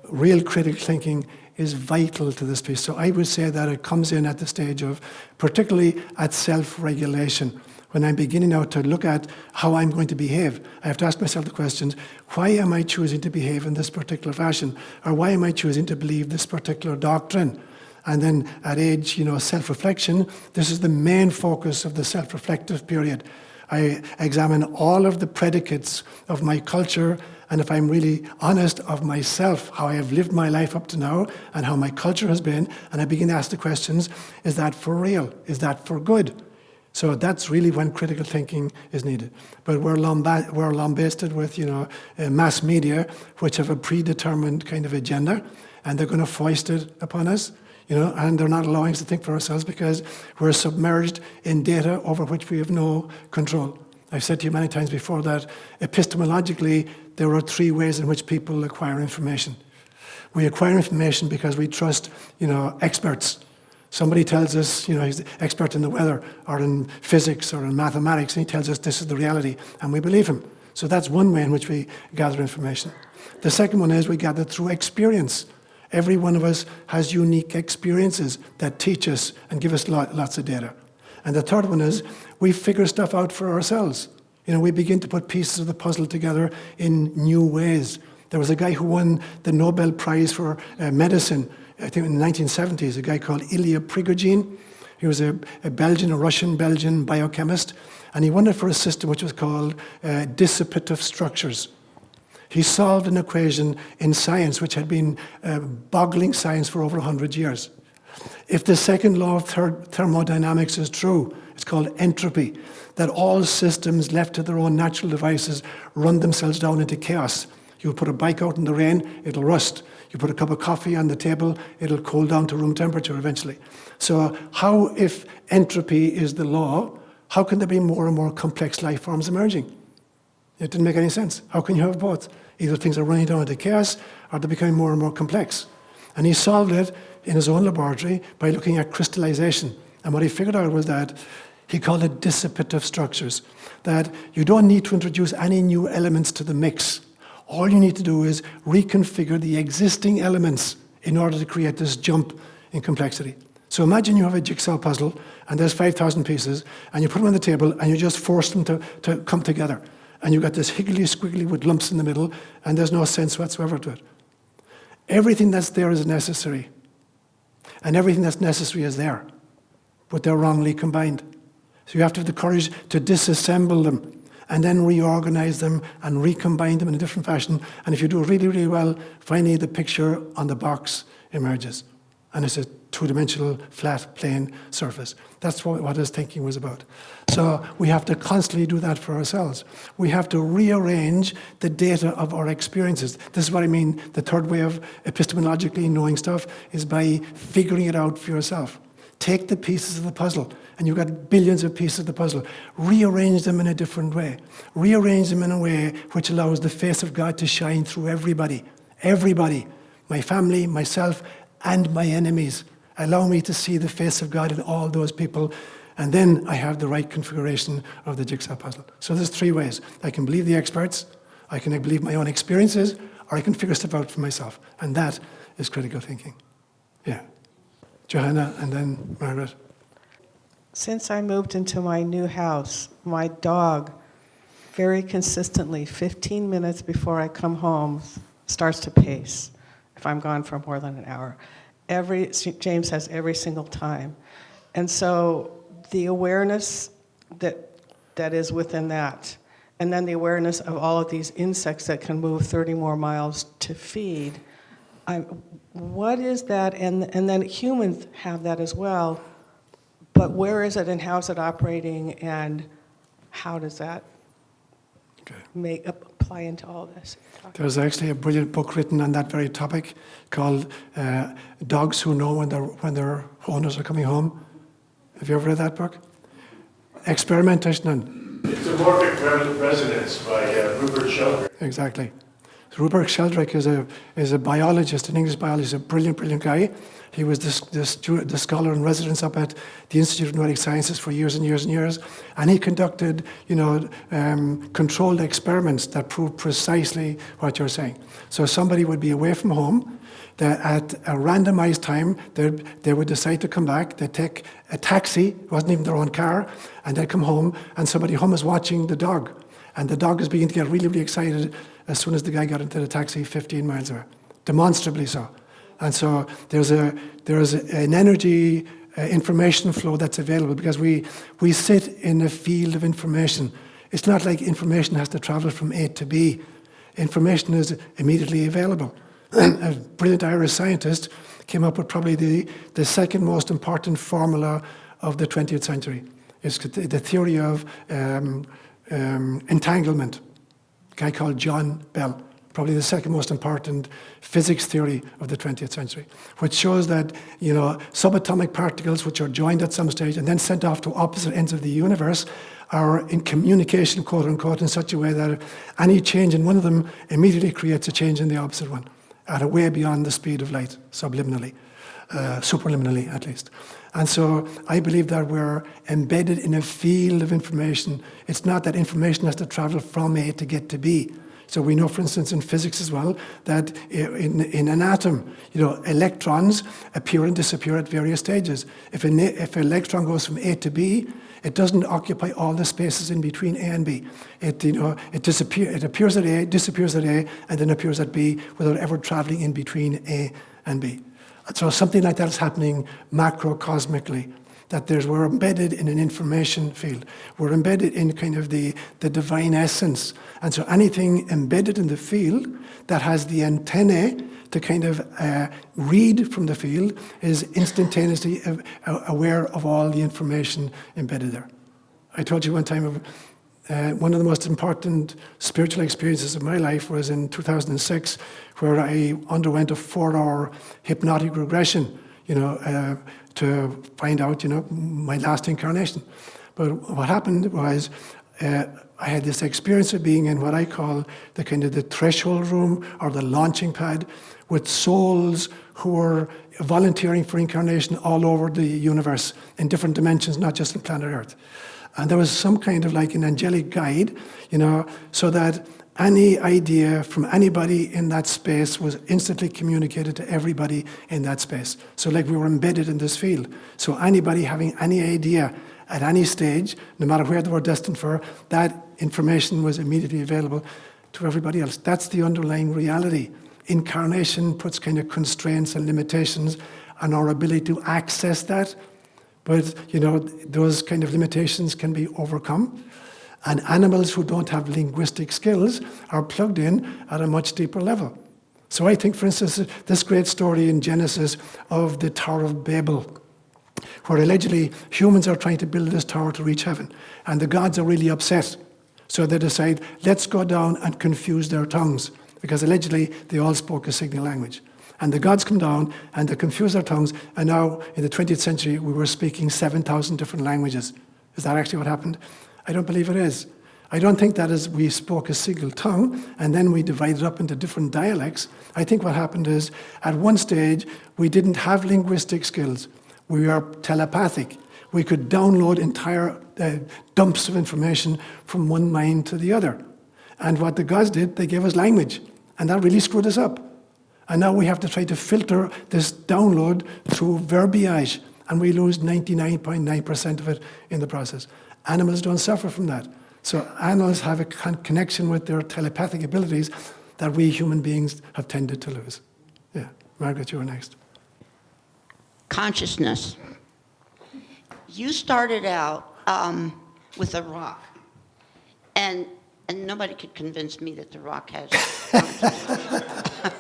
real critical thinking is vital to this piece. So I would say that it comes in at the stage of, particularly at self-regulation. When I'm beginning now to look at how I'm going to behave, I have to ask myself the questions, why am I choosing to behave in this particular fashion? Or why am I choosing to believe this particular doctrine? And then at age, self-reflection, this is the main focus of the self-reflective period. I examine all of the predicates of my culture, and if I'm really honest of myself, how I have lived my life up to now, and how my culture has been, and I begin to ask the questions, is that for real? Is that for good? So that's really when critical thinking is needed. But we're lambasted with, mass media, which have a predetermined kind of agenda, and they're going to foist it upon us, and they're not allowing us to think for ourselves because we're submerged in data over which we have no control. I've said to you many times before that epistemologically, there are three ways in which people acquire information. We acquire information because we trust, experts. Somebody tells us, he's an expert in the weather or in physics or in mathematics, and he tells us this is the reality, and we believe him. So that's one way in which we gather information. The second one is we gather through experience. Every one of us has unique experiences that teach us and give us lots of data. And the third one is we figure stuff out for ourselves. We begin to put pieces of the puzzle together in new ways. There was a guy who won the Nobel Prize for medicine, I think in the 1970s, a guy called Ilya Prigogine. He was a Russian-Belgian biochemist, and he won it for a system which was called dissipative structures. He solved an equation in science which had been boggling science for over 100 years. If the second law of thermodynamics is true, it's called entropy, that all systems left to their own natural devices run themselves down into chaos. You put a bike out in the rain, it'll rust. You put a cup of coffee on the table, it'll cool down to room temperature eventually. So how, if entropy is the law, how can there be more and more complex life forms emerging? It didn't make any sense. How can you have both? Either things are running down into chaos or they're becoming more and more complex. And he solved it in his own laboratory by looking at crystallization. And what he figured out was that he called it dissipative structures, that you don't need to introduce any new elements to the mix. All you need to do is reconfigure the existing elements in order to create this jump in complexity. So imagine you have a jigsaw puzzle and there's 5,000 pieces and you put them on the table and you just force them to come together. And you've got this higgly-squiggly with lumps in the middle, and there's no sense whatsoever to it. Everything that's there is necessary. And everything that's necessary is there. But they're wrongly combined. So you have to have the courage to disassemble them, and then reorganize them and recombine them in a different fashion. And if you do it really, really well, finally the picture on the box emerges. And it's a two-dimensional, flat, plane surface. That's what his thinking was about. So we have to constantly do that for ourselves. We have to rearrange the data of our experiences. This is what I mean. The third way of epistemologically knowing stuff is by figuring it out for yourself. Take the pieces of the puzzle, and you've got billions of pieces of the puzzle. Rearrange them in a different way. Rearrange them in a way which allows the face of God to shine through everybody. Everybody. My family, myself, and my enemies. Allow me to see the face of God in all those people, and then I have the right configuration of the jigsaw puzzle. So there's three ways. I can believe the experts, I can believe my own experiences, or I can figure stuff out for myself. And that is critical thinking. Yeah. Johanna, and then Margaret. Since I moved into my new house, my dog very consistently, 15 minutes before I come home, starts to pace if I'm gone for more than an hour. James has every single time. And so the awareness that is within that, and then the awareness of all of these insects that can move 30 more miles to feed, what is that? And then humans have that as well, but where is it and how is it operating and how does that Okay. apply into all this? There's actually a brilliant book written on that very topic called Dogs Who Know when their owners are coming home. Have you ever read that book? Experimentation on. It's a Morphic Resonance by Rupert Sheldrake. Exactly. So Rupert Sheldrake is a biologist, an English biologist, a brilliant, brilliant guy. He was the scholar in residence up at the Institute of Noetic Sciences for years and years and years, and he conducted, controlled experiments that proved precisely what you're saying. So somebody would be away from home. That at a randomized time, they would decide to come back. They'd take a taxi, it wasn't even their own car, and they'd come home, and somebody home is watching the dog. And the dog is beginning to get really, really excited as soon as the guy got into the taxi 15 miles away, demonstrably so. And so there's an energy information flow that's available because we sit in a field of information. It's not like information has to travel from A to B. Information is immediately available. A brilliant Irish scientist came up with probably the second most important formula of the 20th century. It's the theory of entanglement. A guy called John Bell, probably the second most important physics theory of the 20th century, which shows that subatomic particles which are joined at some stage and then sent off to opposite ends of the universe are in communication, quote unquote, in such a way that any change in one of them immediately creates a change in the opposite one, at a way beyond the speed of light, subliminally, superliminally at least. And so I believe that we're embedded in a field of information. It's not that information has to travel from A to get to B. So we know, for instance, in physics as well, that in an atom, electrons appear and disappear at various stages. If an electron goes from A to B, it doesn't occupy all the spaces in between A and B. It appears at A, disappears at A, and then appears at B without ever traveling in between A and B. And so something like that is happening macrocosmically, that we're embedded in an information field. We're embedded in kind of the divine essence. And so anything embedded in the field that has the antennae to kind of read from the field is instantaneously aware of all the information embedded there. I told you one time one of the most important spiritual experiences of my life was in 2006, where I underwent a 4-hour hypnotic regression, to find out, my last incarnation. But what happened was I had this experience of being in what I call the threshold room or the launching pad with souls who were volunteering for incarnation all over the universe in different dimensions, not just on planet Earth. And there was some kind of like an angelic guide, so that any idea from anybody in that space was instantly communicated to everybody in that space. So like we were embedded in this field. So anybody having any idea at any stage, no matter where they were destined for, that information was immediately available to everybody else. That's the underlying reality. Incarnation puts kind of constraints and limitations on our ability to access that. But, those kind of limitations can be overcome. And animals who don't have linguistic skills are plugged in at a much deeper level. So I think, for instance, this great story in Genesis of the Tower of Babel, where allegedly humans are trying to build this tower to reach heaven. And the gods are really upset. So they decide, let's go down and confuse their tongues, because allegedly they all spoke a signal language. And the gods come down and they confuse their tongues, and now in the 20th century we were speaking 7,000 different languages. Is that actually what happened? I don't believe it is. I don't think that is we spoke a single tongue and then we divided up into different dialects. I think what happened is at one stage we didn't have linguistic skills. We were telepathic. We could download entire dumps of information from one mind to the other. And what the gods did, they gave us language. And that really screwed us up. And now we have to try to filter this download through verbiage. And we lose 99.9% of it in the process. Animals don't suffer from that. So animals have a connection with their telepathic abilities that we human beings have tended to lose. Yeah. Margaret, you were next. Consciousness. You started out with a rock, and nobody could convince me that the rock has consciousness.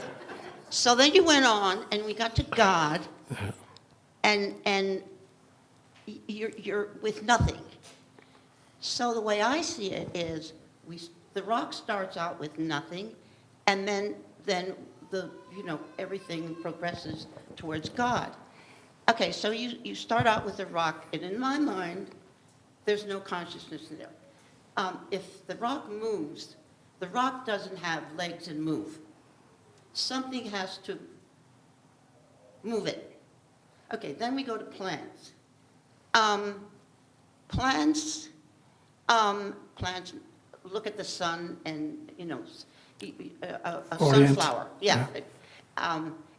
So then you went on, and we got to God, and you're with nothing. So the way I see it is, the rock starts out with nothing, and then everything progresses towards God. Okay, so you start out with the rock, and in my mind, there's no consciousness in there. If the rock moves, the rock doesn't have legs and move. Something has to move it. Okay, then we go to plants. Plants look at the sun and, a Orient. sunflower. Yeah.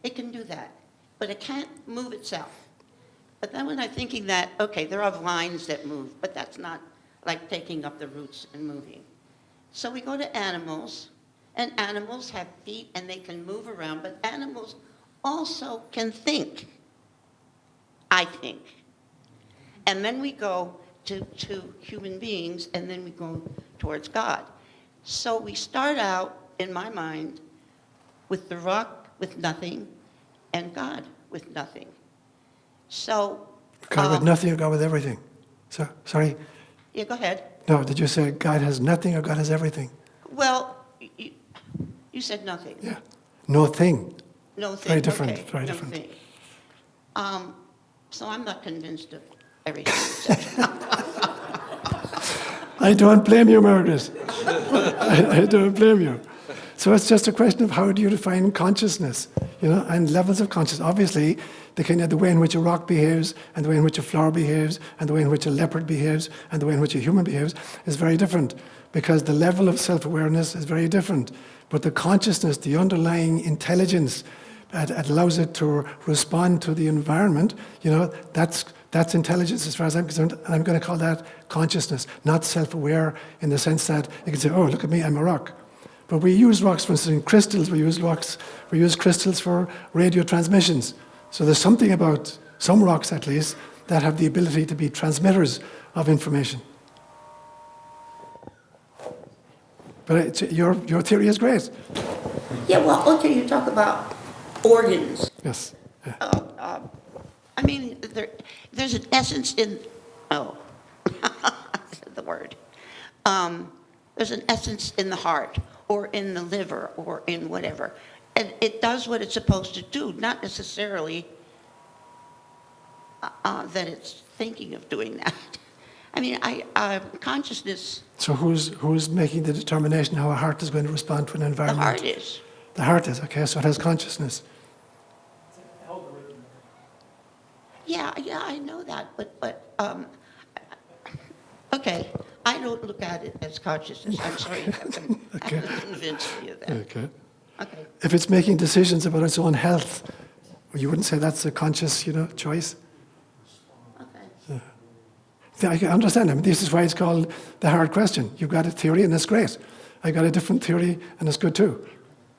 It can do that, but it can't move itself. But then when I'm thinking that, okay, there are lines that move, but that's not like taking up the roots and moving. So we go to animals, and animals have feet and they can move around, but animals also can think, I think. And then we go to human beings, and then we go towards God. So we start out, in my mind, with the rock with nothing, and God with nothing. So God with nothing or God with everything? So, sorry? yeah, go ahead. No, did you say God has nothing or God has everything? Well, you said nothing. Yeah. No thing. No thing. Very different, Okay, very no different. thing. So I'm not convinced of everything you said. I don't blame you, Margaret. I don't blame you. So it's just a question of how do you define consciousness, and levels of consciousness. Obviously, the way in which a rock behaves, and the way in which a flower behaves, and the way in which a leopard behaves, and the way in which a human behaves is very different, because the level of self-awareness is very different. But the consciousness, the underlying intelligence, that allows it to respond to the environment, that's intelligence as far as I'm concerned, and I'm going to call that consciousness, not self-aware in the sense that you can say, oh, look at me, I'm a rock. But we use rocks, for instance, in crystals, we use crystals for radio transmissions. So there's something about some rocks, at least, that have the ability to be transmitters of information. But your theory is great. Yeah, well, okay, you talk about organs. Yes. Yeah. I mean, there's an essence in, the word. There's an essence in the heart, or in the liver, or in whatever. And it does what it's supposed to do, not necessarily that it's thinking of doing that. I mean, consciousness, So who's making the determination how a heart is going to respond to an the environment? heart is. The heart is, okay, so it has consciousness. Yeah, I know that, but okay, I don't look at it as consciousness. I'm sorry, I haven't convinced you of that. Okay. Okay. If it's making decisions about its own health, you wouldn't say that's a conscious, choice? Okay. I can understand. I mean, this is why it's called the hard question. You've got a theory, and that's great. I got a different theory, and it's good too.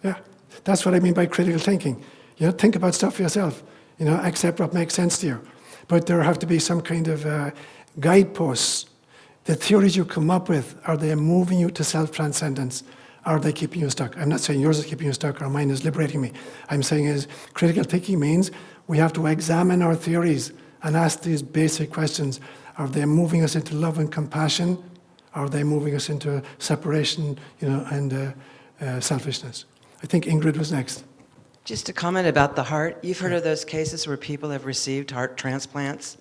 Yeah, that's what I mean by critical thinking. Think about stuff for yourself. Accept what makes sense to you. But there have to be some kind of guideposts. The theories you come up with, are they moving you to self-transcendence? Are they keeping you stuck? I'm not saying yours is keeping you stuck or mine is liberating me. I'm saying is critical thinking means we have to examine our theories and ask these basic questions. Are they moving us into love and compassion? Are they moving us into separation, and selfishness? I think Ingrid was next. Just a comment about the heart. You've heard of those cases where people have received heart transplants,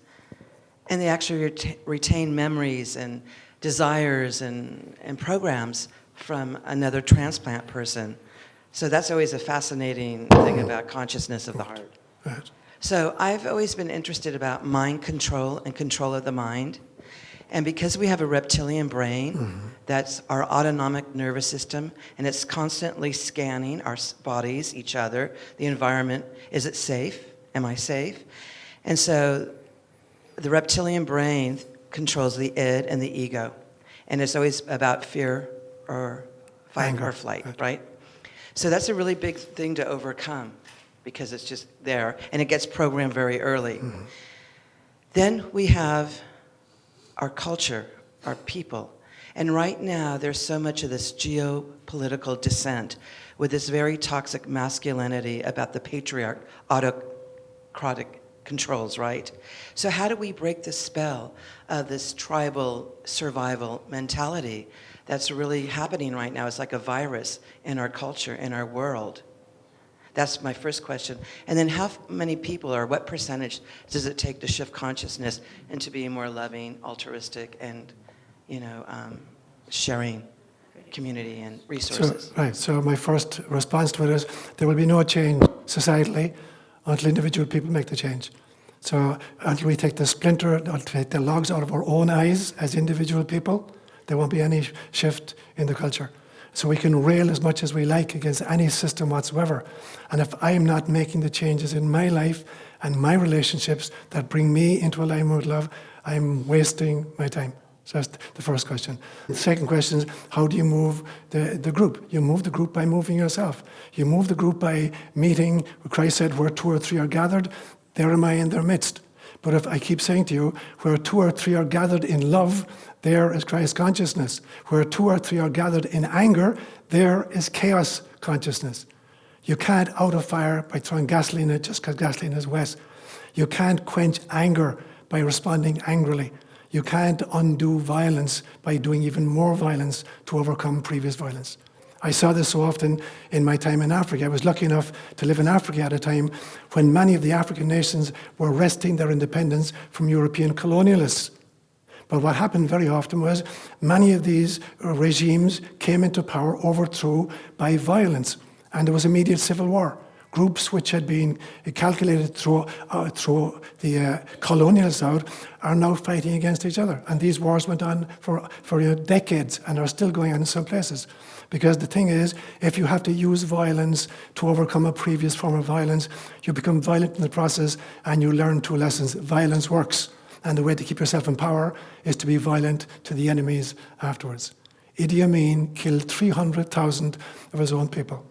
and they actually retain memories and desires and programs from another transplant person. So that's always a fascinating thing about consciousness of the heart. Right. So I've always been interested about mind control and control of the mind. And because we have a reptilian brain, that's our autonomic nervous system, and it's constantly scanning our bodies, each other, the environment. Is it safe? Am I safe? And so the reptilian brain controls the id and the ego. And it's always about fear or fight Anger. or flight, right? So that's a really big thing to overcome because it's just there, and it gets programmed very early. Then we have our culture, our people, And right now, there's so much of this geopolitical dissent with this very toxic masculinity about the patriarch, autocratic controls, right? So how do we break the spell of this tribal survival mentality that's really happening right now? It's like a virus in our culture, in our world. That's my first question. And then how many people, or what percentage does it take to shift consciousness into being more loving, altruistic, and, sharing community and resources? So my first response to it is there will be no change societally until individual people make the change. So until we take the logs out of our own eyes as individual people, there won't be any shift in the culture. So we can rail as much as we like against any system whatsoever. And if I am not making the changes in my life and my relationships that bring me into alignment with love, I'm wasting my time. So that's the first question. The second question is, how do you move the group? You move the group by moving yourself. You move the group by meeting. Christ said, where 2 or 3 are gathered, there am I in their midst. But if I keep saying to you, where 2 or 3 are gathered in love, there is Christ consciousness. Where 2 or 3 are gathered in anger, there is chaos consciousness. You can't out a fire by throwing gasoline in it just because gasoline is wet. You can't quench anger by responding angrily. You can't undo violence by doing even more violence to overcome previous violence. I saw this so often in my time in Africa. I was lucky enough to live in Africa at a time when many of the African nations were wresting their independence from European colonialists. But what happened very often was many of these regimes came into power overthrown by violence, and there was immediate civil war. Groups which had been calculated through the colonialists out are now fighting against each other. And these wars went on for decades and are still going on in some places. Because the thing is, if you have to use violence to overcome a previous form of violence, you become violent in the process and you learn 2 lessons. Violence works. And the way to keep yourself in power is to be violent to the enemies afterwards. Idi Amin killed 300,000 of his own people.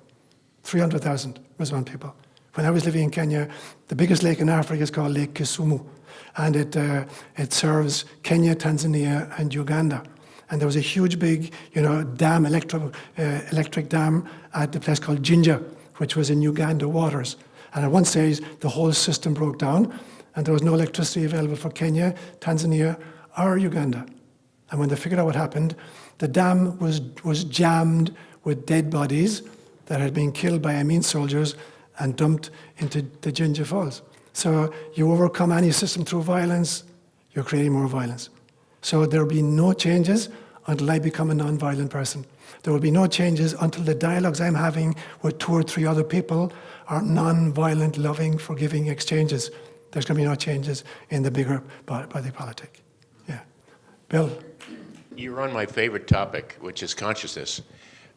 300,000 of his own people. When I was living in Kenya, the biggest lake in Africa is called Lake Kisumu. And it serves Kenya, Tanzania, and Uganda. And there was a huge big, dam, electric dam at the place called Jinja, which was in Uganda waters. And at one stage, the whole system broke down, and there was no electricity available for Kenya, Tanzania, or Uganda. And when they figured out what happened, the dam was jammed with dead bodies that had been killed by Amin soldiers and dumped into the Jinja Falls. So you overcome any system through violence, you're creating more violence. So there will be no changes until I become a non-violent person. There will be no changes until the dialogues I'm having with 2 or 3 other people are non-violent, loving, forgiving exchanges. There's going to be no changes in the bigger body politic. Yeah. Bill? You're on my favorite topic, which is consciousness.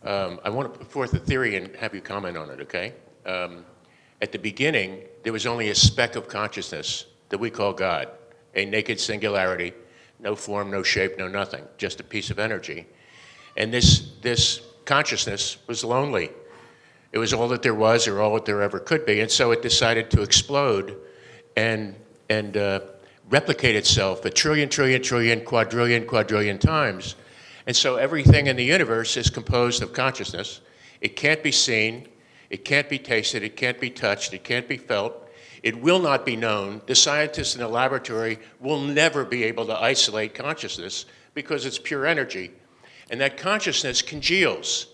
I want to put forth a theory and have you comment on it, okay? At the beginning, there was only a speck of consciousness that we call God, a naked singularity, no form, no shape, no nothing, just a piece of energy. And this consciousness was lonely. It was all that there was or all that there ever could be. And so it decided to explode and replicate itself a trillion, quadrillion times. And so everything in the universe is composed of consciousness. It can't be seen, it can't be tasted, it can't be touched, it can't be felt. It will not be known. The scientists in the laboratory will never be able to isolate consciousness because it's pure energy. And that consciousness congeals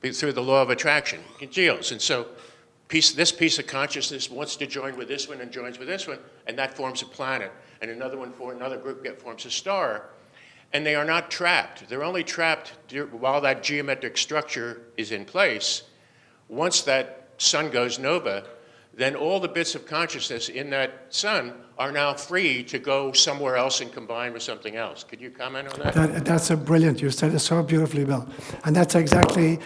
through the law of attraction, congeals. And so this piece of consciousness wants to join with this one and joins with this one, and that forms a planet. And another one for another group forms a star. And they are not trapped. They're only trapped while that geometric structure is in place. Once that sun goes nova, then all the bits of consciousness in that sun are now free to go somewhere else and combine with something else. Could you comment on that? That's a brilliant. You said it so beautifully, Bill. And that's exactly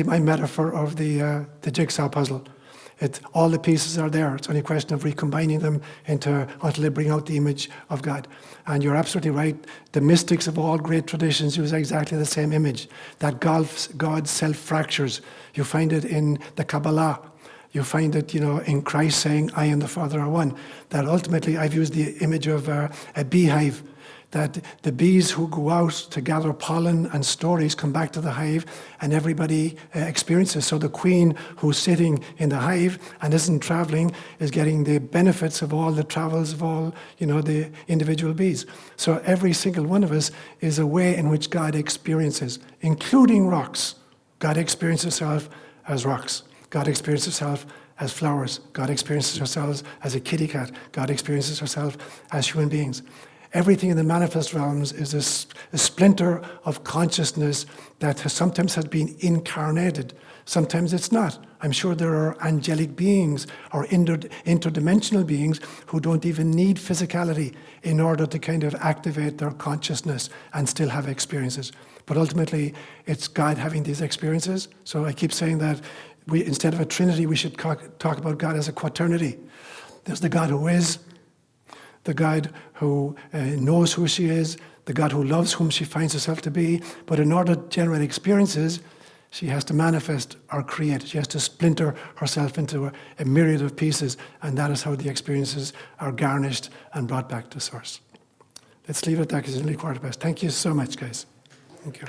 my metaphor of the jigsaw puzzle. All the pieces are there. It's only a question of recombining them until they bring out the image of God. And you're absolutely right. The mystics of all great traditions use exactly the same image. That God self-fractures. You find it in the Kabbalah. You find it, in Christ saying, I and the Father are one. That ultimately, I've used the image of a beehive. that the bees who go out to gather pollen and stories come back to the hive, and everybody experiences. So the queen who's sitting in the hive and isn't traveling is getting the benefits of all the travels of all, the individual bees. So every single one of us is a way in which God experiences, including rocks. God experiences himself as rocks. God experiences himself as flowers. God experiences ourselves as a kitty cat. God experiences ourselves as human beings. Everything in the manifest realms is a splinter of consciousness that sometimes has been incarnated. Sometimes it's not. I'm sure there are angelic beings or interdimensional beings who don't even need physicality in order to kind of activate their consciousness and still have experiences. But ultimately, it's God having these experiences. So I keep saying that instead of a trinity, we should talk about God as a quaternity. There's the God who is, the God who knows who she is, the God who loves whom she finds herself to be. But in order to generate experiences, she has to manifest or create. She has to splinter herself into a myriad of pieces, and that is how the experiences are garnished and brought back to source. Let's leave it at that because it's only 1:15. Thank you so much, guys. Thank you.